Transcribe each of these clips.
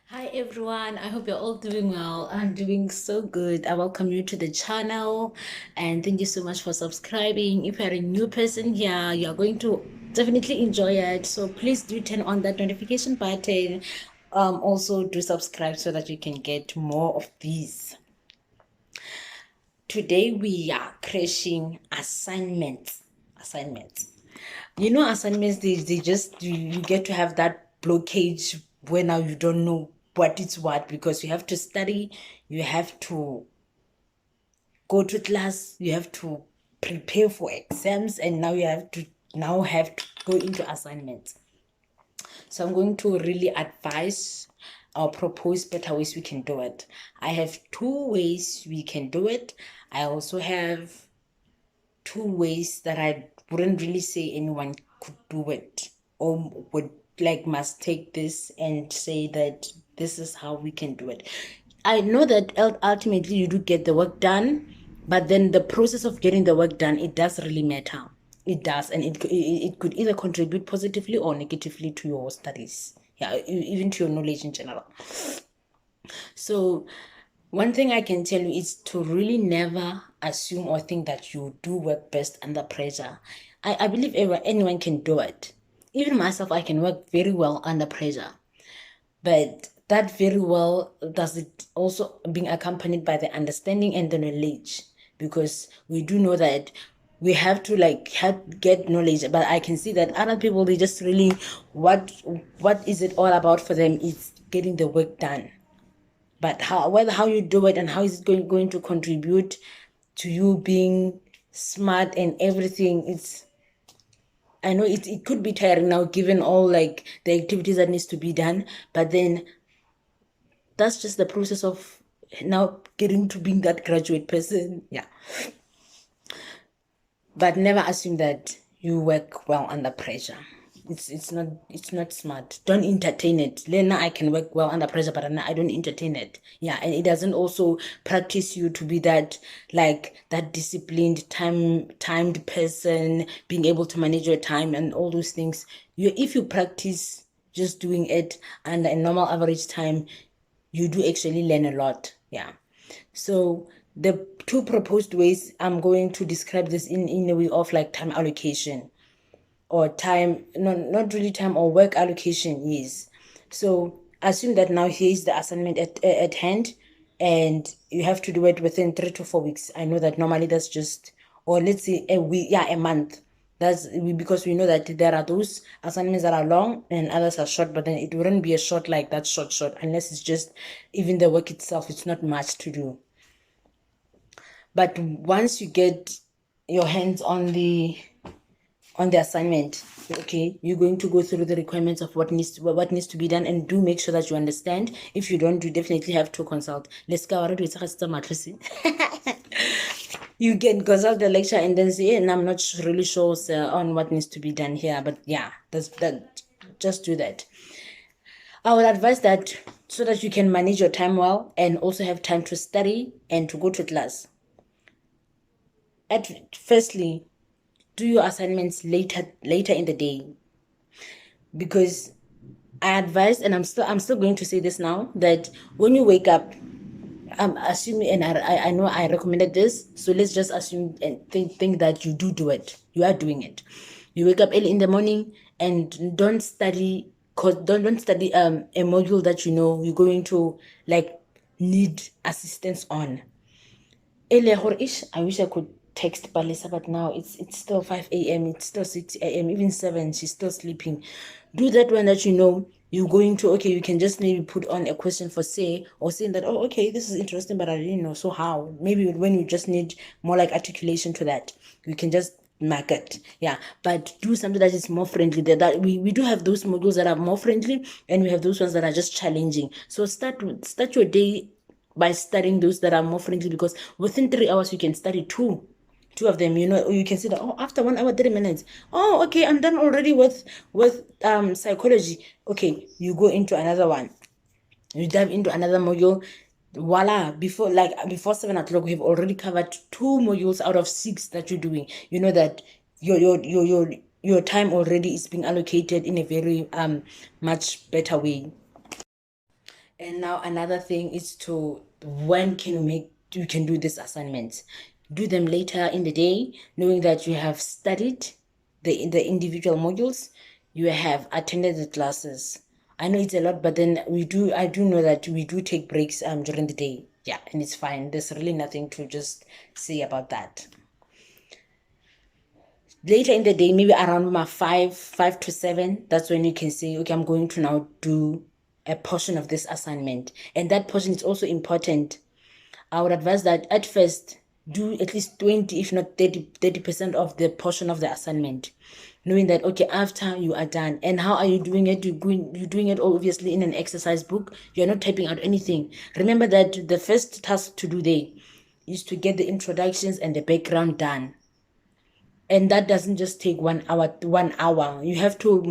Hi everyone, I hope you're all doing well. I'm doing so good. I welcome you to the channel and thank you so much for subscribing. If you're a new person here, you're going to definitely enjoy it. So please do turn on that notification button. Also do subscribe so that you can get more of these. Today we are crashing assignments. Assignments. Assignments, they just you get to have that blockage where now you don't know what is what, because you have to study, you have to go to class, you have to prepare for exams, and now you have to go into assignments. So I'm going to really advise or propose better ways we can do it. I have 2 ways we can do it. I also have 2 ways that I wouldn't really say anyone could do it or would must take this and say that this is how we can do it. I know that ultimately you do get the work done, but then the process of getting the work done, it does really matter. It does, and it could either contribute positively or negatively to your studies. Yeah, even to your knowledge in general. So one thing I can tell you is to really never assume or think that you do work best under pressure. I believe anyone can do it. Even myself, I can work very well under pressure. But that very well does it also being accompanied by the understanding and the knowledge, because we do know that we have to get knowledge. But I can see that other people, they just really, what is it all about for them is getting the work done. But how you do it and how is it going to contribute to you being smart and everything, I know it could be tiring now given all the activities that needs to be done, but then that's just the process of now getting to being that graduate person. Yeah. But never assume that you work well under pressure. It's not smart. Don't entertain it. Lena, I can work well under pressure, but I don't entertain it. Yeah, and it doesn't also practice you to be that that disciplined, timed person, being able to manage your time and all those things. If you practice just doing it under a normal average time, you do actually learn a lot. Yeah. So the 2 proposed ways, I'm going to describe this in a way of time allocation or time, no, not really time or work allocation is. So assume that now here is the assignment at hand, and you have to do it within 3 to 4 weeks. I know that normally that's just, or let's say a week, yeah, a month. That's because we know that there are those assignments that are long and others are short, but then it wouldn't be a short like that short, unless it's just even the work itself, it's not much to do. But once you get your hands on the assignment, okay, you're going to go through the requirements of what needs to be done, and do make sure that you understand. If you don't, you definitely have to consult. Let's go already with you can consult the lecture and then say, and I'm not really sure on what needs to be done here, but yeah, that just do that. I would advise that so that you can manage your time well and also have time to study and to go to class. Firstly, do your assignments later in the day, because I advise, and I'm still going to say this now, that when you wake up, I'm assuming, and I know I recommended this, so let's just assume and think that you do it. You are doing it. You wake up early in the morning and don't study, cause don't study a module that you know you're going to need assistance on. Earlier, I wish I could text Palisa, but now it's still 5 a.m., it's still 6 a.m., even 7, she's still sleeping. Do that one that you know you're going to, okay, you can just maybe put on a question for say, or saying that, oh, okay, this is interesting, but I didn't know, so how? Maybe when you just need more articulation to that, you can just mark it. Yeah, but do something that is more friendly. That we do have those modules that are more friendly, and we have those ones that are just challenging. So start your day by studying those that are more friendly, because within 3 hours you can study two of them. You can see that, oh, after 1 hour 30 minutes, oh, okay, I'm done already with psychology. Okay, you go into another one, you dive into another module. Voila, before 7 o'clock, we've already covered 2 modules out of 6 that you're doing. You know that your time already is being allocated in a very much better way. And now another thing is to, when can you can do this assignments? Do them later in the day, knowing that you have studied the individual modules, you have attended the classes. I know it's a lot, but then I do know that we do take breaks during the day. Yeah, and it's fine. There's really nothing to just say about that. Later in the day, maybe around my 5 to 7, that's when you can say, okay, I'm going to now do a portion of this assignment. And that portion is also important. I would advise that at first, do at least 20, if not 30% of the portion of the assignment. Knowing that, okay, after you are done. And how are you doing it? You're doing it obviously in an exercise book. You're not typing out anything. Remember that the first task to do there is to get the introductions and the background done. And that doesn't just take 1 hour. You have to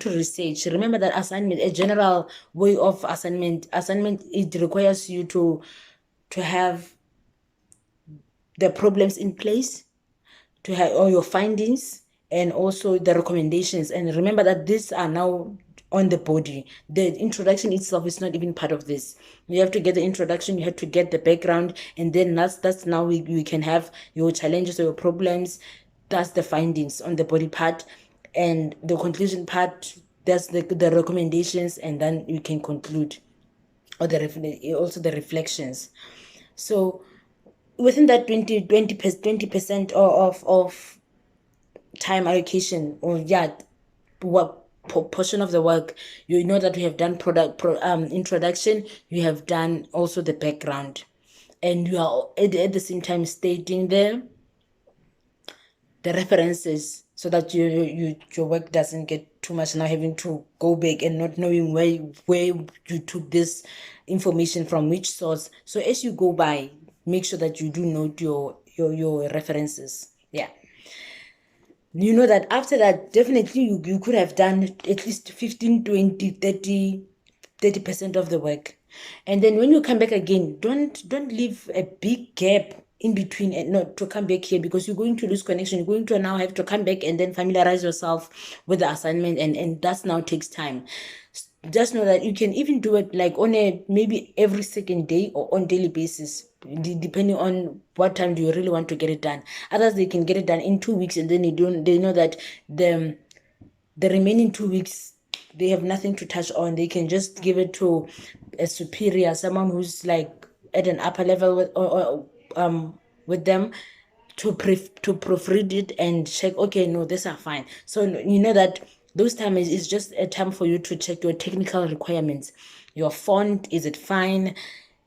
research. Remember that assignment, a general way of assignment, it requires you to have the problems in place, to have all your findings, and also the recommendations. And remember that these are now on the body. The introduction itself is not even part of this. You have to get the introduction, you have to get the background, and then that's now we can have your challenges or your problems. That's the findings on the body part, and the conclusion part, that's the recommendations, and then you can conclude, or also the reflections. So within that 20% of time allocation, or what portion of the work, you know that we have done introduction, you have done also the background, and you are at the same time stating the references, so that your work doesn't get too much now, having to go back and not knowing where you took this information from, which source. So as you go by, make sure that you do note your references. Yeah, you know that after that, definitely you could have done at least 15, 20, 30% of the work. And then when you come back again, don't leave a big gap in between, and not to come back here, because you're going to lose connection. You're going to now have to come back and then familiarize yourself with the assignment, and that now takes time. Just know that you can even do it like on a maybe every second day or on daily basis, depending on what time do you really want to get it done. Others, they can get it done in 2 weeks, and then they know that the remaining 2 weeks, they have nothing to touch on. They can just give it to a superior, someone who's like at an upper level with them, to proofread it and check, okay, no, these are fine. So you know that those time is just a time for you to check your technical requirements. Your font, is it fine?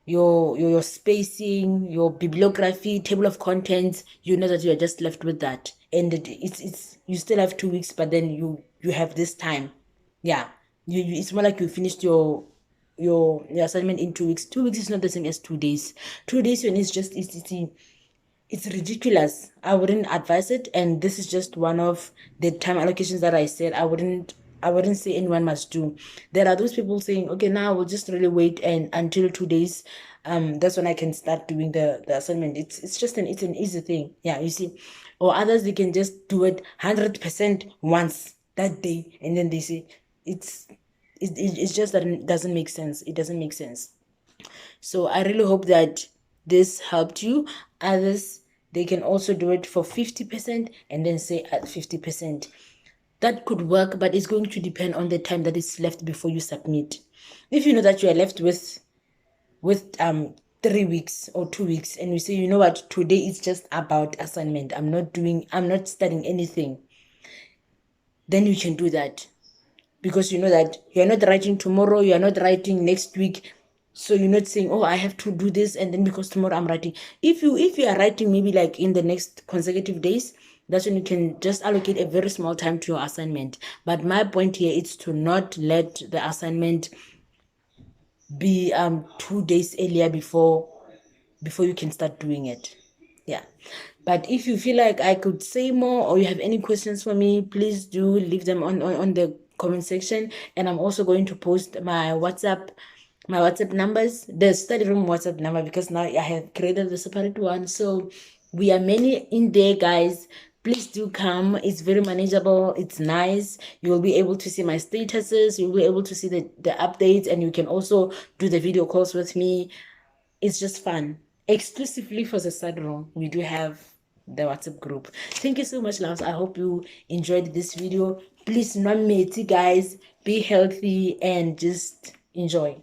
Your spacing, your bibliography, table of contents. You know that you are just left with that, and it's you still have 2 weeks, but then you have this time. Yeah, it's more like you finished your assignment in 2 weeks. 2 weeks is not the same as 2 days. 2 days when it's ridiculous. I wouldn't advise it, and this is just one of the time allocations that I said I wouldn't say anyone must do. There are those people saying, okay, now we'll just really wait and until 2 days. That's when I can start doing the assignment. It's an easy thing. Yeah, you see. Or others, they can just do it 100% once that day, and then they say it's just that it doesn't make sense. It doesn't make sense. So I really hope that this helped you. Others, they can also do it for 50% and then say at 50%. That could work, but it's going to depend on the time that is left before you submit. If you know that you are left with 3 weeks or 2 weeks, and you say, you know what, today is just about assignment, I'm not studying anything, then you can do that, because you know that you're not writing tomorrow, you're not writing next week. So you're not saying, oh, I have to do this, and then because tomorrow I'm writing. If you are writing maybe like in the next consecutive days, that's when you can just allocate a very small time to your assignment. But my point here is to not let the assignment be 2 days earlier before you can start doing it. Yeah. But if you feel like I could say more, or you have any questions for me, please do leave them on the comment section. And I'm also going to post my WhatsApp numbers, the study room WhatsApp number, because now I have created the separate one. So we are many in there, guys. Please do come. It's very manageable. It's nice. You will be able to see my statuses. You'll be able to see the updates, and you can also do the video calls with me. It's just fun. Exclusively for the side room, we do have the WhatsApp group. Thank you so much, loves. I hope you enjoyed this video. Please, guys, be healthy and just enjoy.